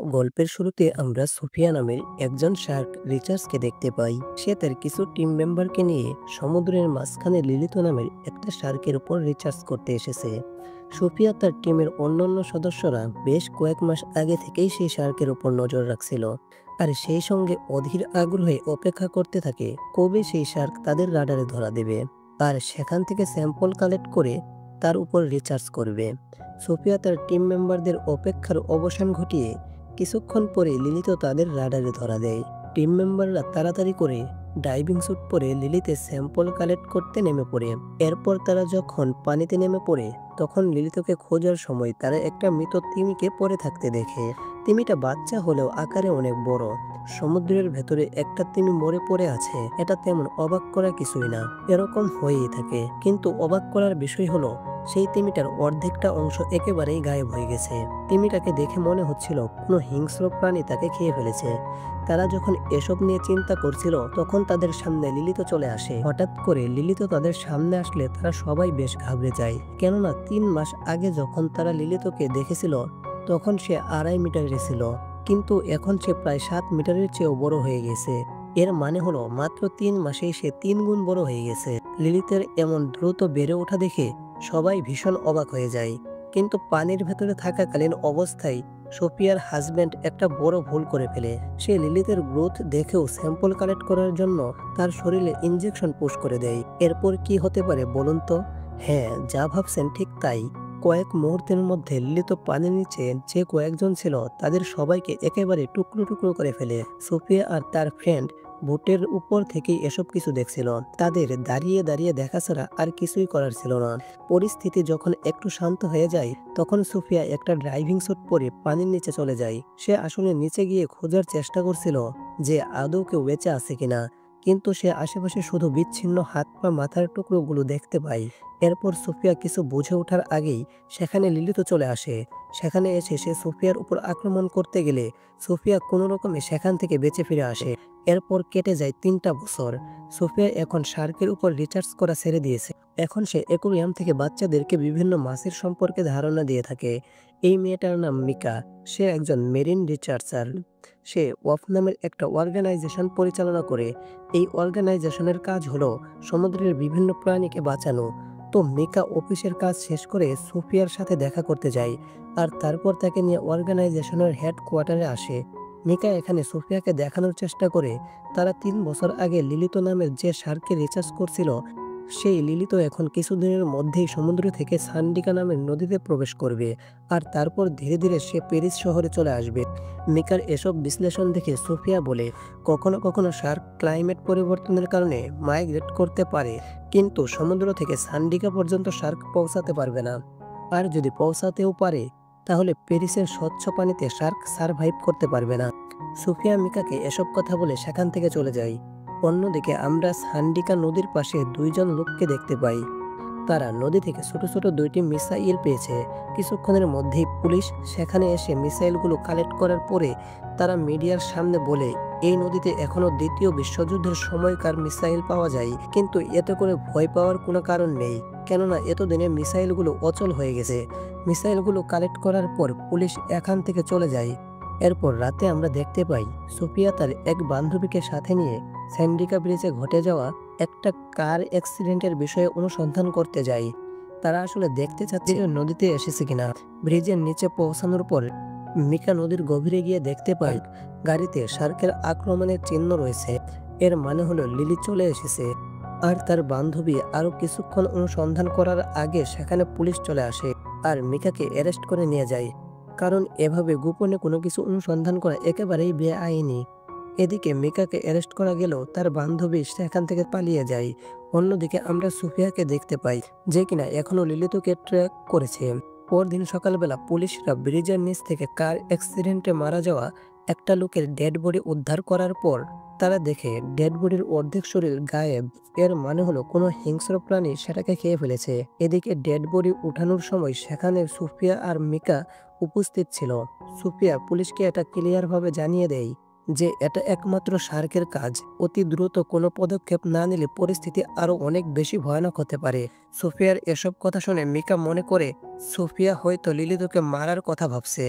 গল্পের শুরুতে আমরা সোফিয়া নামের একজন শার্ক রিচার্ডসকে দেখতে পাই। সে তার কিছু টিম মেম্বারকে নিয়ে সমুদ্রের মাঝখানে লিলিত নামের একটা শার্কের উপর রিচার্জ করতে এসেছে। সোফিয়া তার টিমের অন্যান্য সদস্যরা বেশ কয়েক মাস আগে থেকেই সেই শার্কের উপর নজর রাখছিল, আর সেই সঙ্গে অধীর আগ্রহে অপেক্ষা করতে থাকে কবে সেই শার্ক তাদের রাডারে ধরা দেবে আর সেখান থেকে স্যাম্পল কালেক্ট করে তার উপর রিচার্জ করবে। সোফিয়া তার টিম মেম্বারদের অপেক্ষার অবসান ঘটিয়ে কিছুক্ষণ পরে লিলিত তাদের রাডারে ধরা দেয়। টিম মেম্বাররা তাড়াতাড়ি করে ডাইভিং স্যুট পরে লিলিতে স্যাম্পল কালেক্ট করতে নেমে পড়ে। এরপর তারা যখন পানিতে নেমে পড়ে তখন লিলিতকে খোঁজার সময় তারা একটা মৃত তিমিকে পড়ে থাকতে দেখে। তিমিটা বাচ্চা হলেও আকারে অনেক বড়। সমুদ্রের ভেতরে একটা তিমি মরে পড়ে আছে, এটা তেমন অবাক করা কিছুই না, এরকম হয়েই থাকে। কিন্তু অবাক করার বিষয় হলো সেই তিমিটার অর্ধেকটা অংশ একেবারেই গায়েব হয়ে গেছে। তিমিটাকে দেখে মনে হচ্ছিল কোনো হিংস্র প্রাণী তাকে খেয়ে ফেলেছে। তারা যখন এসব নিয়ে চিন্তা করছিল তখন তাদের সামনে লিলিত চলে আসে। হঠাৎ করে লিলিত তাদের সামনে আসলে তারা সবাই বেশ ঘাবড়ে যায়, কেননা 3 মাস আগে যখন তারা লিলিতকে দেখেছিল তখন সে 2.5 মিটারের ছিল, কিন্তু এখন সে প্রায় 7 মিটারের চেয়েও বড় হয়ে গেছে। এর মানে হলো মাত্র 3 মাসেই সে 3 গুণ বড় হয়ে গেছে। লিলিতের এমন দ্রুত বেড়ে ওঠা দেখে সবাই ভীষণ অবাক হয়ে যায়। কিন্তু পানির ভেতরে থাকাকালীন অবস্থায় সোফিয়ার হাজব্যান্ড একটা বড় ভুল করে ফেলে। সে লিলিতের গ্রোথ দেখেও স্যাম্পল কালেক্ট করার জন্য তার শরীরে ইনজেকশন পুশ করে দেয়। এরপর কি হতে পারে বলুন তো? হ্যাঁ, যা ভাবছেন ঠিক তাই। কয়েক মুহূর্তের মধ্যে লিলিত পানির নিচে যে কয়েকজন ছিল তাদের সবাইকে একেবারে টুকরো টুকরো করে ফেলে। সোফিয়া আর তার ফ্রেন্ড বোটের উপর থেকেই এসব কিছু দেখছিল। তাদের দাঁড়িয়ে দাঁড়িয়ে দেখা ছাড়া আর কিছুই করার ছিল না। পরিস্থিতি যখন একটু শান্ত হয়ে যায় তখন সোফিয়া একটা ড্রাইভিং স্যুট পরে পানির নিচে চলে যায়। সে আসলে নিচে গিয়ে খোঁজার চেষ্টা করছিল যে আদৌ কেউ বেঁচে আছে কিনা, কিন্তু সে আশেপাশে শুধু বিচ্ছিন্ন হাত পা মাথার টুকরোগুলো দেখতে পায়। এরপর সোফিয়া কিছু বুঝে ওঠার আগেই সেখানে লিলিত চলে আসে। সেখানে এসে সে সোফিয়ার উপর আক্রমণ করতে গেলে সোফিয়া কোনো রকমে সেখান থেকে বেঁচে ফিরে আসে। এরপর কেটে যায় 3টা বছর। সোফিয়া এখন শার্কের উপর রিসার্চ করা ছেড়ে দিয়েছে। এখন সে অ্যাকোয়ারিয়াম থেকে বাচ্চাদেরকে বিভিন্ন মাছের সম্পর্কে ধারণা দিয়ে থাকে। এই মেয়েটার নাম মিকা। সে একজন মেরিন রিসার্চার। সে ওয়াফ নামের একটা অর্গানাইজেশন পরিচালনা করে। এই অর্গানাইজেশনের কাজ হলো সমুদ্রের বিভিন্ন প্রাণীকে বাঁচানো। তো মিকা অফিসের কাজ শেষ করে সোফিয়ার সাথে দেখা করতে যায়, আর তারপর তাকে নিয়ে অর্গানাইজেশনের হেডকোয়ার্টারে আসে। মিকা এখানে সোফিয়াকে দেখানোর চেষ্টা করে তারা 3 বছর আগে লিলিত নামের যে শার্ককে রিসার্চ করছিল সেই লিলিত এখন কিছুদিনের মধ্যেই সমুদ্র থেকে সান্ডিকা নামের নদীতে প্রবেশ করবে, আর তারপর ধীরে ধীরে সে প্যারিস শহরে চলে আসবে। মিকার এসব বিশ্লেষণ দেখে সোফিয়া বলে, কখনো কখনো শার্ক ক্লাইমেট পরিবর্তনের কারণে মাইগ্রেট করতে পারে, কিন্তু সমুদ্র থেকে সান্ডিকা পর্যন্ত শার্ক পৌঁছাতে পারবে না। আর যদি পৌঁছাতেও পারে তাহলে প্যারিসের স্বচ্ছ পানিতে শার্ক সারভাইভ করতে পারবে না। সোফিয়া মিকাকে এসব কথা বলে সেখান থেকে চলে যায়। অন্যদিকে আমরা সান্ডিকা নদীর পাশে 2 জন লোককে দেখতে পাই। তারা নদী থেকে ছোট ছোট 2টি মিসাইল পেয়েছে। কিছুক্ষণের মধ্যেই পুলিশ সেখানে এসে মিসাইলগুলো কালেক্ট করার পরে তারা মিডিয়ার সামনে বলে, এই নদীতে এখনো দ্বিতীয় বিশ্বযুদ্ধের সময়কার মিসাইল পাওয়া যায়, কিন্তু এতে করে ভয় পাওয়ার কোনো কারণ নেই, কেননা এতদিনে মিসাইলগুলো অচল হয়ে গেছে। মিসাইলগুলো কালেক্ট করার পর পুলিশ এখান থেকে চলে যায়। এরপর রাতে আমরা দেখতে পাই সোফিয়া তার এক বান্ধবীকে সাথে নিয়ে স্যান্ডিকা ব্রিজে ঘটে যাওয়া একটা কার অ্যাক্সিডেন্টের বিষয়ে অনুসন্ধান করতে যায়। তারা আসলে দেখতে চাচ্ছে নদীতে এসেছে কিনা। ব্রিজের নিচে পৌঁছানোর পর মিকা নদীর গভীরে গিয়ে দেখতে পায় গাড়িতে শার্কের আক্রমণের চিহ্ন রয়েছে। এর মানে হলো লিলি চলে এসেছে। আর তার বান্ধবী আরো কিছুক্ষণ অনুসন্ধান করার আগে সেখানে পুলিশ চলে আসে আর মিকাকে অ্যারেস্ট করে নিয়ে যায়, কারণ এভাবে গোপনে কোনো কিছু অনুসন্ধান করা একেবারেই বেআইনি। এদিকে মিকাকে অ্যারেস্ট করা গেলেও তার বান্ধবী সেখান থেকে পালিয়ে যায়। অন্যদিকে আমরা সুফিয়াকে দেখতে পাই, যে কিনা এখনো লিলিতকে ট্র্যাক করেছে। পরদিন সকালবেলা পুলিশরা ব্রিজের নিচ থেকে কার অ্যাক্সিডেন্টে মারা যাওয়া একটা লোকের ডেড বডি উদ্ধার করার পর তারা দেখে ডেড বডির অর্ধেক শরীর গায়েব। এর মানে হলো কোনো হিংস্র প্রাণী সেটাকে খেয়ে ফেলেছে। এদিকে ডেড বডি উঠানোর সময় সেখানে সুফিয়া আর মিকা উপস্থিত ছিল। সুফিয়া পুলিশকে এটা ক্লিয়ারভাবে জানিয়ে দেয় যে এটা একমাত্র শার্কের কাজ। অতি দ্রুত কোনো পদক্ষেপ না নিলে পরিস্থিতি আরো অনেক বেশি ভয়ানক হতে পারে। সোফিয়ার এসব কথা শুনে মিকা মনে করে সোফিয়া হয়তো লিলিতকে মারার কথা ভাবছে।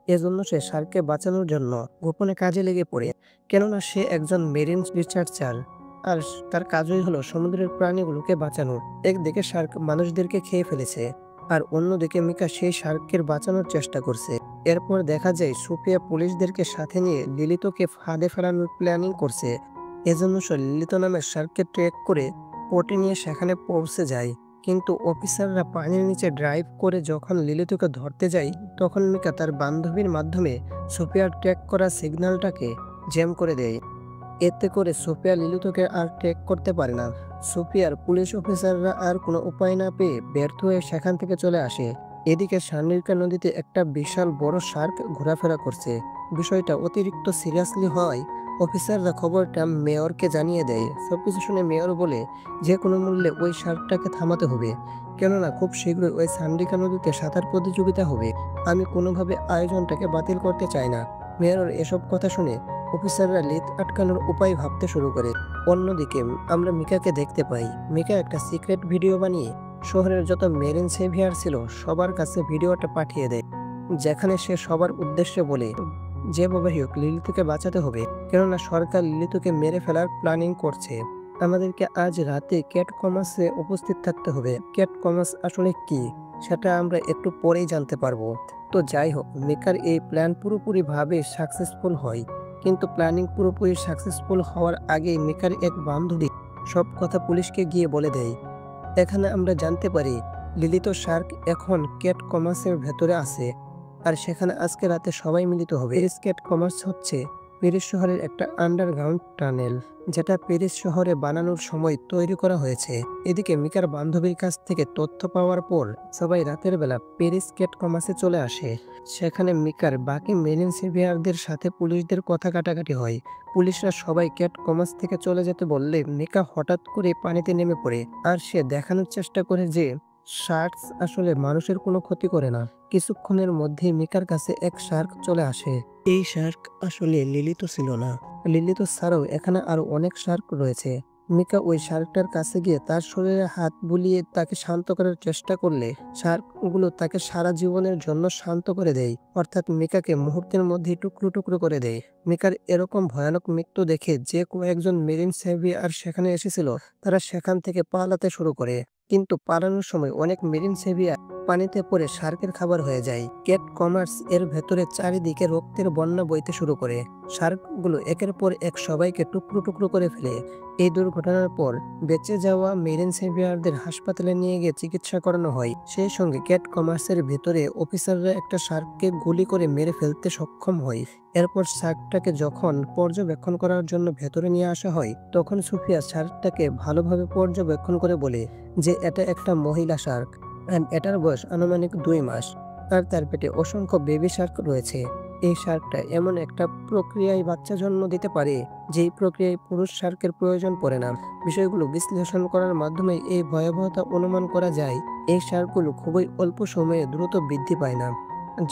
এজন্য সে শার্ককে বাঁচানোর জন্য গোপনে কাজে লেগে পড়ে। কেননা সে একজন মেরিন রিসার্চার, আর তার কাজই হলো সমুদ্রের প্রাণীগুলোকে বাঁচানো। একদিকে শার্ক মানুষদেরকে খেয়ে ফেলেছে, আর অন্যদিকে মিকা সেই শার্ককে বাঁচানোর চেষ্টা করছে। এরপর দেখা যায় সুফিয়া পুলিশদেরকে সাথে নিয়ে লিলিতকে ফাঁদে ফেলানোর প্ল্যানিং করছে। এজন্য সে লিলিত নামের শার্ককে ট্র্যাক করে পটে নিয়ে সেখানে পৌঁছে যায়। কিন্তু অফিসাররা পানির নিচে ড্রাইভ করে যখন লিলিতকে ধরতে যায়, তখন মিকা তার বান্ধবীর মাধ্যমে সুফিয়ার ট্র্যাক করা সিগন্যালটাকে জ্যাম করে দেয়। এতে করে সুফিয়া লিলিতকে আর ট্র্যাক করতে পারে না। সুফিয়ার পুলিশ অফিসাররা আর কোনো উপায় না পেয়ে ব্যর্থ হয়ে সেখান থেকে চলে আসে। এদিকে সান্নিরকা নদীতে একটা বিশাল বড় শার্ক ঘোরাফেরা করছে। বিষয়টা অতিরিক্ত সিরিয়াসলি হওয়ায় অফিসাররা খবরটা মেয়রকে জানিয়ে দেয়। সবকিছু শুনে মেয়র বলে, যে কোনো মূল্যে ওই শার্কটাকে থামাতে হবে, কেননা খুব শীঘ্রই ওই সান্নিরকা নদীতে সাঁতার প্রতিযোগিতা হবে। আমি কোনোভাবে আয়োজনটাকে বাতিল করতে চাই না। মেয়র এসব কথা শুনে অফিসাররা লিড আটকানোর উপায় ভাবতে শুরু করে। অন্যদিকে আমরা মিকাকে দেখতে পাই। মিকা একটা সিক্রেট ভিডিও বানিয়ে শহরের যত মেরিন সেভিয়ার ছিল সবার কাছে ভিডিওটা পাঠিয়ে দেয়, যেখানে সে সবার উদ্দেশ্যে বলে, যেভাবে হোক লিলিতকে বাঁচাতে হবে, কেননা সরকার লিলিতকে মেরে ফেলার প্ল্যানিং করছে। আমাদেরকে আজ রাতে ক্যাট কমাসে উপস্থিত থাকতে হবে। ক্যাট কমাস আসলে কি, সেটা আমরা একটু পরেই জানতে পারবো। তো যাই হোক, মিকার এই প্ল্যান পুরোপুরিভাবে সাকসেসফুল হয়। কিন্তু প্ল্যানিং পুরোপুরি সাকসেসফুল হওয়ার আগেই মিকার এক বান্ধবী সব কথা পুলিশকে গিয়ে বলে দেয়। এখানে আমরা জানতে পারি লিলিত শার্ক এখন ক্যাট কমার্সের ভেতরে আছে, আর সেখানে আজকে রাতে সবাই মিলিত হবে। প্যারিস ক্যাট কমার্স হচ্ছে প্যারিস শহরের একটা আন্ডারগ্রাউন্ড টানেল, যেটা প্যারিস শহরে বানানোর সময় তৈরি করা হয়েছে। এদিকে মিকার বান্ধবীর কাছ থেকে তথ্য পাওয়ার পর সবাই রাতের বেলা প্যারিস ক্যাট কমার্সে চলে আসে। সেখানে মিকার বাকি মেরিন সেভিয়ারদের সাথে পুলিশদের কথা কাটাকাটি হয়। পুলিশরা সবাই ক্যাট কমার্স থেকে চলে যেতে বললে মিকা হঠাৎ করে পানিতে নেমে পড়ে, আর সে দেখানোর চেষ্টা করে যে শার্ক আসলে মানুষের কোনো ক্ষতি করে না। কিছুক্ষণের মধ্যে মিকার কাছে এক শার্ক চলে আসে। এই শার্ক আসলে লিলিত ছিল না। লিলিত ছাড়াও এখানে আরো অনেক শার্ক রয়েছে। মিকা ওই শার্কটার কাছে গিয়ে তার শরীরে হাত বুলিয়ে তাকে শান্ত করার চেষ্টা করলে শার্কগুলো তাকে সারা জীবনের জন্য শান্ত করে দেয়, অর্থাৎ মিকাকে মুহূর্তের মধ্যেই টুকরো টুকরো করে দেয়। মিকার এরকম ভয়ানক মৃত্যু দেখে যে কয়েকজন মেরিন সেভিয়ার সেখানে এসেছিল, তারা সেখান থেকে পালাতে শুরু করে। কিন্তু পালানোর সময় অনেক মেরিন সেভিয়ার পানিতে পড়ে শার্কের খাবার হয়ে যায়। ক্যাট কমার্স এর ভেতরে চারিদিকে রক্তের বন্যা বইতে শুরু করে। শার্কগুলো একের পর এক সবাইকে টুকরো টুকরো করে ফেলে। এই দুর্ঘটনার পর বেঁচে যাওয়া মেরিন সেভিয়ারদের হাসপাতালে নিয়ে গিয়ে চিকিৎসা করানো হয়। সেই সঙ্গে ক্যাট কমার্সের ভেতরে অফিসাররা একটা শার্ককে গুলি করে মেরে ফেলতে সক্ষম হয়। এরপর শার্কটাকে যখন পর্যবেক্ষণ করার জন্য ভেতরে নিয়ে আসা হয়, তখন সুফিয়া শার্কটাকে ভালোভাবে পর্যবেক্ষণ করে বলে যে এটা একটা মহিলা শার্ক, এটার বয়স আনুমানিক 2 মাস, আর তার পেটে অসংখ্য বেবি শার্ক রয়েছে। এই শার্কটা এমন একটা প্রক্রিয়ায় বাচ্চা জন্ম দিতে পারে যেই প্রক্রিয়ায় পুরুষ শার্কের প্রয়োজন পড়ে না। বিষয়গুলো বিশ্লেষণ করার মাধ্যমে এই ভয়াবহতা অনুমান করা যায়। এই শার্কগুলো খুবই অল্প সময়ে দ্রুত বৃদ্ধি পায় না।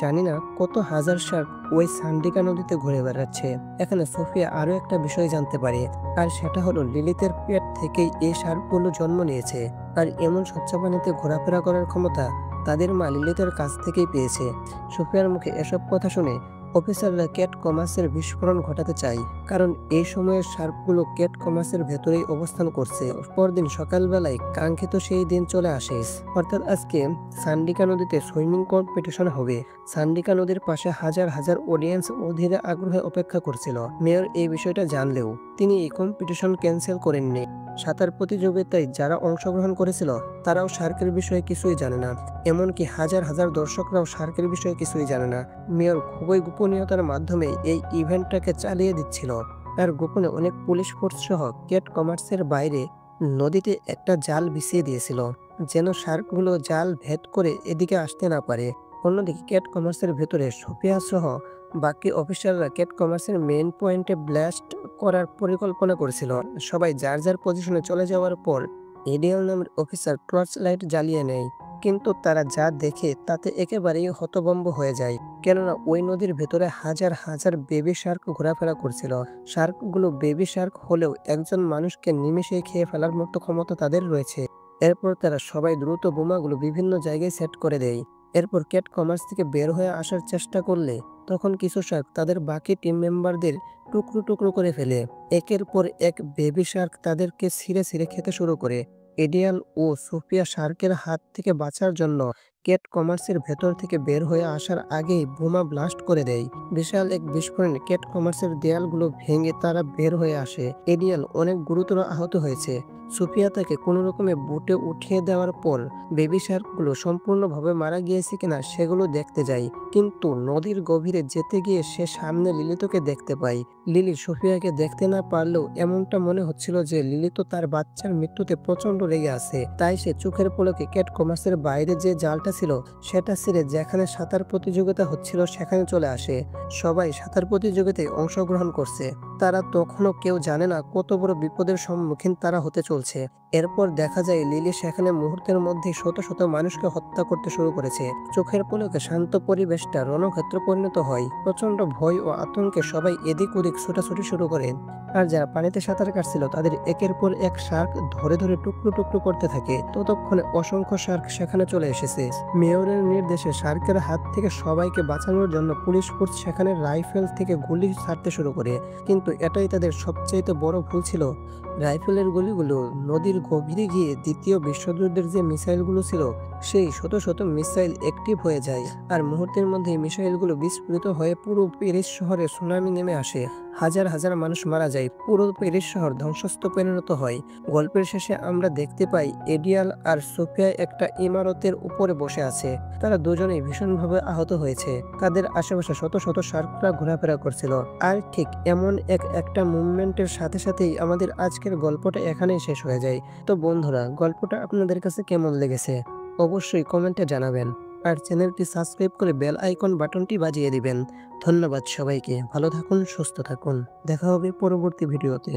জানি না কত হাজার শার্ক ওই সান্ডিকা নদীতে ঘুরে বেড়াচ্ছে। এখানে সোফিয়া আরো একটা বিষয় জানতে পারে, আর সেটা হলো লিলিতের পেট থেকেই এই শার্কগুলো জন্ম নিয়েছে, আর এমন স্বচ্ছ পানিতে ঘোরাফেরা করার ক্ষমতা তাদের মা লিলিতের কাছ থেকেই পেয়েছে। সোফিয়ার মুখে এসব কথা শুনে অফিসাররা ক্যাট কমার্সের বিস্ফোরণ ঘটাতে চায়, কারণ এই সময়ের শার্কগুলো ক্যাট কমার্সের ভেতরেই অবস্থান করছে। পরদিন সকালবেলায় কাঙ্ক্ষিত সেই দিন চলে আসে, অর্থাৎ আজকে সান্ডিকা নদীতে সুইমিং কম্পিটিশন হবে। সান্ডিকা নদীর পাশে হাজার হাজার অডিয়েন্স অধীরে আগ্রহে অপেক্ষা করছিল। মেয়র এই বিষয়টা জানলেও তিনি এই কম্পিটিশন ক্যান্সেল করেননি। সাঁতার প্রতিযোগিতায় যারা অংশগ্রহণ করেছিল তারাও শার্কের বিষয়ে কিছুই জানে না, এমনকি হাজার হাজার দর্শকরাও শার্কের বিষয়ে কিছুই জানে না। মেয়র খুবই গোপনীয়তার মাধ্যমে এই ইভেন্টটাকে চালিয়ে দিচ্ছিল। আর গোপনে অনেক পুলিশ ফোর্স সহ ক্যাট কমার্সের বাইরে নদীতে একটা জাল বিছিয়ে দিয়েছিল, যেন শার্কগুলো জাল ভেদ করে এদিকে আসতে না পারে। অন্যদিকে ক্যাট কমার্সের ভেতরে সোফিয়া সহ বাকি অফিসাররা ক্যাট কমার্সের মেইন পয়েন্টে ব্লাস্ট করার পরিকল্পনা করেছিল। সবাই যার যার পজিশনে চলে যাওয়ার পর এডিএল নামের অফিসার টর্চ লাইট জ্বালিয়ে নেয়, কিন্তু তারা যা দেখে তাতে একেবারেই হতভম্ব হয়ে যায়। কেননা ওই নদীর ভেতরে হাজার হাজার বেবি শার্ক ঘোরাফেরা করছিল। শার্কগুলো বেবি শার্ক হলেও একজন মানুষকে নিমেষেই খেয়ে ফেলার মতো ক্ষমতা তাদের রয়েছে। এরপর তারা সবাই দ্রুত বোমাগুলো বিভিন্ন জায়গায় সেট করে দেয়। এরপর ক্যাট কমার্স থেকে বের হয়ে আসার চেষ্টা করলে তখন কিছু শার্ক তাদের বাকি টিম মেম্বারদের টুকরো টুকরো করে ফেলে। একের পর এক বেবি শার্ক তাদেরকে ছিঁড়ে ছিঁড়ে খেতে শুরু করে। এডিয়াল ও সোফিয়া শার্কের হাত থেকে বাঁচার জন্য ক্যাট কমার্সের ভেতর থেকে বের হয়ে আসার আগেই বোমা ব্লাস্ট করে দেয়। বিশাল এক বিস্ফোরণে ক্যাট কমার্সের দেয়ালগুলো ভেঙে তারা বের হয়ে আসে। এডিয়াল অনেক গুরুতর আহত হয়েছে। সোফিয়া তাকে কোনো রকমে বুটে উঠিয়ে দেওয়ার পর বেবি শার্কগুলো সম্পূর্ণভাবে মারা গিয়েছে কিনা সেগুলো দেখতে যায়, কিন্তু নদীর গভীরে যেতে গিয়ে সে সামনে লিলিতকে দেখতে পায়। লিলি সোফিয়াকে দেখতে না পারলেও এমনটা মনে হচ্ছিল যে লিলি তো তার বাচ্চার মৃত্যুতে প্রচন্ড রেগে আছে। তাই সে চোখের পলকে ক্যাট কমার্সের বাইরে যে জালটা ছিল সেটা ছেড়ে যেখানে সাঁতার প্রতিযোগিতা হচ্ছিল সেখানে চলে আসে। সবাই সাঁতার প্রতিযোগিতায় অংশগ্রহণ করছে। তারা তখনও কেউ জানে না কত বড় বিপদের সম্মুখীন তারা হতে চলছে। এরপর দেখা যায় লিলি সেখানে মুহূর্তের মধ্যে শত শত মানুষকে হত্যা করতে শুরু করেছে। চোখের পলকে শান্ত পরিবেশটা রণক্ষেত্র পরিণত হয়। প্রচন্ড ভয় ও আতঙ্কে সবাই এদিক ওদিক ছোটাছুটি শুরু করে। আর যারা পানিতে সাঁতার কাটছিল তাদের একের পর এক শার্ক ধরে ধরে টুকরো টুকরো করতে থাকে। ততক্ষণে অসংখ্য শার্ক সেখানে চলে এসেছে। মেয়রের নির্দেশে শার্কের হাত থেকে সবাইকে বাঁচানোর জন্য পুলিশ ফোর্স সেখানে রাইফেল থেকে গুলি ছাড়তে শুরু করে, কিন্তু এটাই তাদের সবচাইতে বড় ভুল ছিল। রাইফেলের গুলিগুলো নদীর গভীরে গিয়ে দ্বিতীয় বিশ্বযুদ্ধের যে মিসাইলগুলো ছিল সেই শত শত মিসাইল অ্যাক্টিভ হয়ে যায়। আর মুহূর্তের মধ্যে মিসাইলগুলো বিস্ফোরিত হয়ে পুরো প্যারিস শহরে সুনামি নেমে আসে। হাজার হাজার মানুষ মারা যায়। পুরো প্যারিস শহর ধ্বংসস্তূপে পরিণত হয়। গল্পের শেষে আমরা দেখতে পাই এডিয়াল আর সোফিয়া একটা ইমারতের উপরে বসে আছে। তারা দুজনেই ভীষণভাবে আহত হয়েছে। তাদের আশেপাশে শত শত শার্করা ঘোরাফেরা করছিল। আর ঠিক এমন একটা মুভমেন্টের সাথে সাথেই আমাদের আজকের গল্পটা এখানেই শেষ হয়ে যায়। তো বন্ধুরা, গল্পটা আপনাদের কাছে কেমন লেগেছে অবশ্যই কমেন্টে জানাবেন। আর চ্যানেলটি সাবস্ক্রাইব করে বেল আইকন বাটনটি বাজিয়ে দিবেন। ধন্যবাদ সবাইকে। ভালো থাকুন, সুস্থ থাকুন। দেখা হবে পরবর্তী ভিডিওতে।